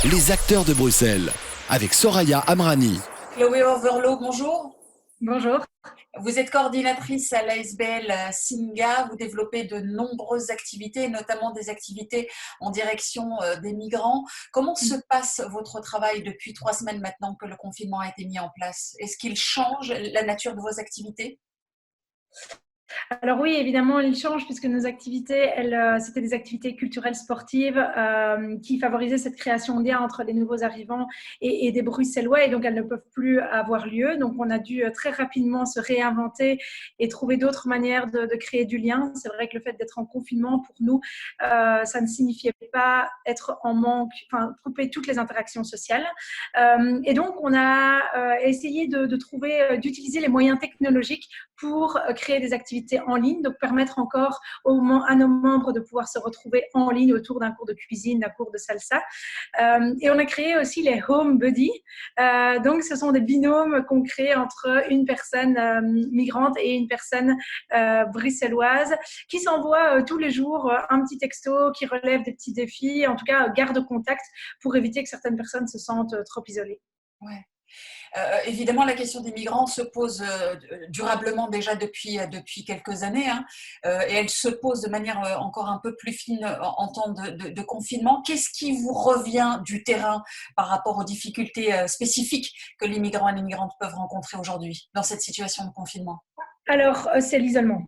Les acteurs de Bruxelles, avec Soraya Amrani. Chloé Overlow, bonjour. Bonjour. Vous êtes coordinatrice à l'ASBL Singa. Vous développez de nombreuses activités, notamment des activités en direction des migrants. Comment se passe votre travail depuis 3 semaines maintenant que le confinement a été mis en place? Est-ce qu'il change la nature de vos activités? Alors oui, évidemment, il change puisque nos activités, c'était des activités culturelles sportives qui favorisaient cette création de lien entre les nouveaux arrivants et des Bruxellois, et donc elles ne peuvent plus avoir lieu. Donc on a dû très rapidement se réinventer et trouver d'autres manières de créer du lien. C'est vrai que le fait d'être en confinement, pour nous, ça ne signifiait pas être en manque, enfin couper toutes les interactions sociales. Et donc on a essayé de trouver, d'utiliser les moyens technologiques pour créer des activités en ligne, donc permettre encore à nos membres de pouvoir se retrouver en ligne autour d'un cours de cuisine, d'un cours de salsa. Et on a créé aussi les Home Buddies. Donc, ce sont des binômes qu'on crée entre une personne migrante et une personne bruxelloise qui s'envoient tous les jours un petit texto qui relève des petits défis, en tout cas garde contact pour éviter que certaines personnes se sentent trop isolées. Ouais. Évidemment, la question des migrants se pose durablement déjà depuis quelques années, hein, et elle se pose de manière encore un peu plus fine en temps de confinement. Qu'est-ce qui vous revient du terrain par rapport aux difficultés spécifiques que les migrants et les migrantes peuvent rencontrer aujourd'hui dans cette situation de confinement? Alors, c'est l'isolement.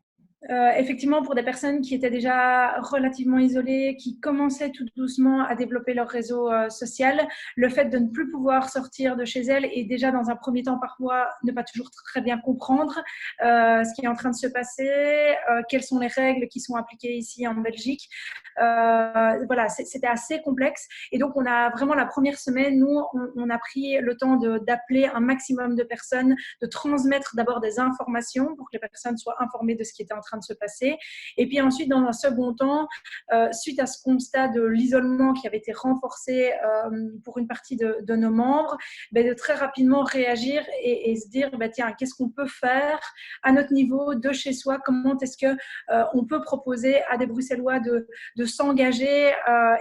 Effectivement, pour des personnes qui étaient déjà relativement isolées, qui commençaient tout doucement à développer leur réseau social, le fait de ne plus pouvoir sortir de chez elles et déjà dans un premier temps parfois ne pas toujours très bien comprendre ce qui est en train de se passer, quelles sont les règles qui sont appliquées ici en Belgique. Voilà, c'était assez complexe. Et donc, on a vraiment la première semaine, nous, on a pris le temps d'appeler un maximum de personnes, de transmettre d'abord des informations pour que les personnes soient informées de ce qui était en train de se passer. Et puis ensuite, dans un second temps, suite à ce constat de l'isolement qui avait été renforcé pour une partie de nos membres, de très rapidement réagir et se dire, tiens, qu'est-ce qu'on peut faire à notre niveau, de chez soi? Comment est-ce qu'on peut proposer à des Bruxellois de s'engager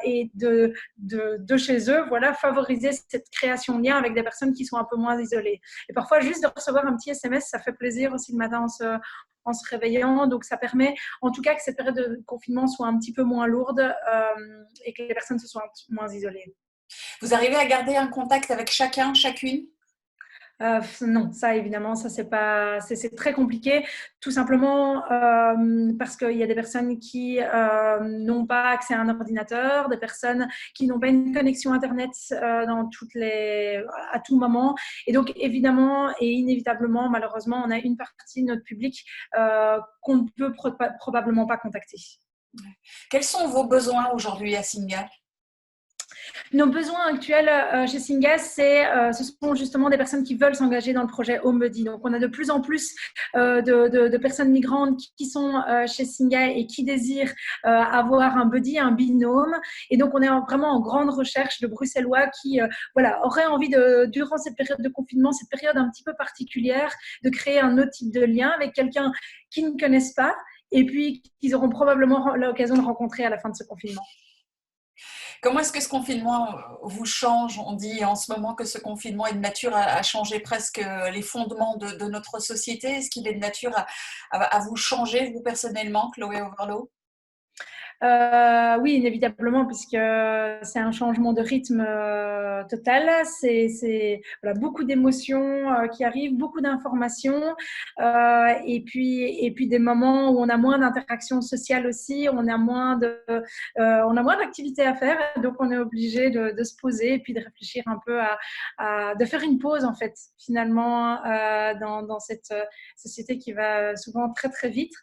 et de chez eux, voilà, favoriser cette création de lien avec des personnes qui sont un peu moins isolées. Et parfois, juste de recevoir un petit SMS, ça fait plaisir aussi le matin en se réveillant. Donc, ça permet en tout cas que cette période de confinement soit un petit peu moins lourde et que les personnes se soient moins isolées. Vous arrivez à garder un contact avec chacun, chacune? Non, ça évidemment, ça c'est très compliqué, tout simplement parce qu'il y a des personnes qui n'ont pas accès à un ordinateur, des personnes qui n'ont pas une connexion internet à tout moment, et donc évidemment et inévitablement, malheureusement, on a une partie de notre public qu'on ne peut probablement pas contacter. Quels sont vos besoins aujourd'hui à Singa? Nos besoins actuels chez Singas, ce sont justement des personnes qui veulent s'engager dans le projet Home Buddy. Donc, on a de plus en plus de personnes migrantes qui sont chez Singa et qui désirent avoir un buddy, un binôme. Et donc, on est vraiment en grande recherche de Bruxellois qui voilà, auraient envie, durant cette période de confinement, cette période un petit peu particulière, de créer un autre type de lien avec quelqu'un qu'ils ne connaissent pas et puis qu'ils auront probablement l'occasion de rencontrer à la fin de ce confinement. Comment est-ce que ce confinement vous change? On dit en ce moment que ce confinement est de nature à changer presque les fondements de notre société. Est-ce qu'il est de nature à vous changer, vous personnellement, Chloé Overlow? Oui, inévitablement, puisque c'est un changement de rythme total. C'est voilà, beaucoup d'émotions qui arrivent, beaucoup d'informations, et puis des moments où on a moins d'interactions sociales aussi, on a moins d'activités à faire, donc on est obligé de se poser et puis de réfléchir un peu de faire une pause en fait, finalement, dans cette société qui va souvent très très vite.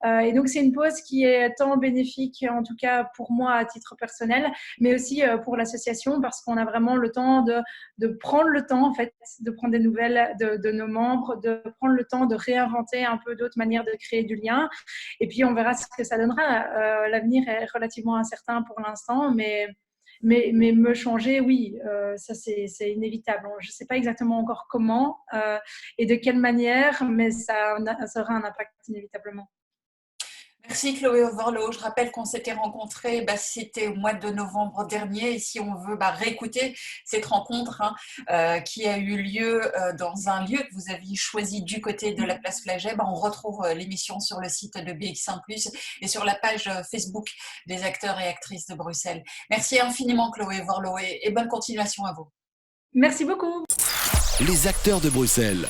Et donc, c'est une pause qui est tant bénéfique, en tout cas pour moi à titre personnel, mais aussi pour l'association, parce qu'on a vraiment le temps de prendre le temps, en fait, de prendre des nouvelles de nos membres, de prendre le temps de réinventer un peu d'autres manières de créer du lien. Et puis, on verra ce que ça donnera. L'avenir est relativement incertain pour l'instant, mais me changer, oui, ça c'est inévitable. Je ne sais pas exactement encore comment et de quelle manière, mais ça aura un impact inévitablement. Merci Chloé Overlo. Je rappelle qu'on s'était rencontrés, c'était au mois de novembre dernier. Et si on veut réécouter cette rencontre qui a eu lieu dans un lieu que vous aviez choisi du côté de la place Flagey, on retrouve l'émission sur le site de BX1+, et sur la page Facebook des acteurs et actrices de Bruxelles. Merci infiniment Chloé Overlo et bonne continuation à vous. Merci beaucoup. Les acteurs de Bruxelles.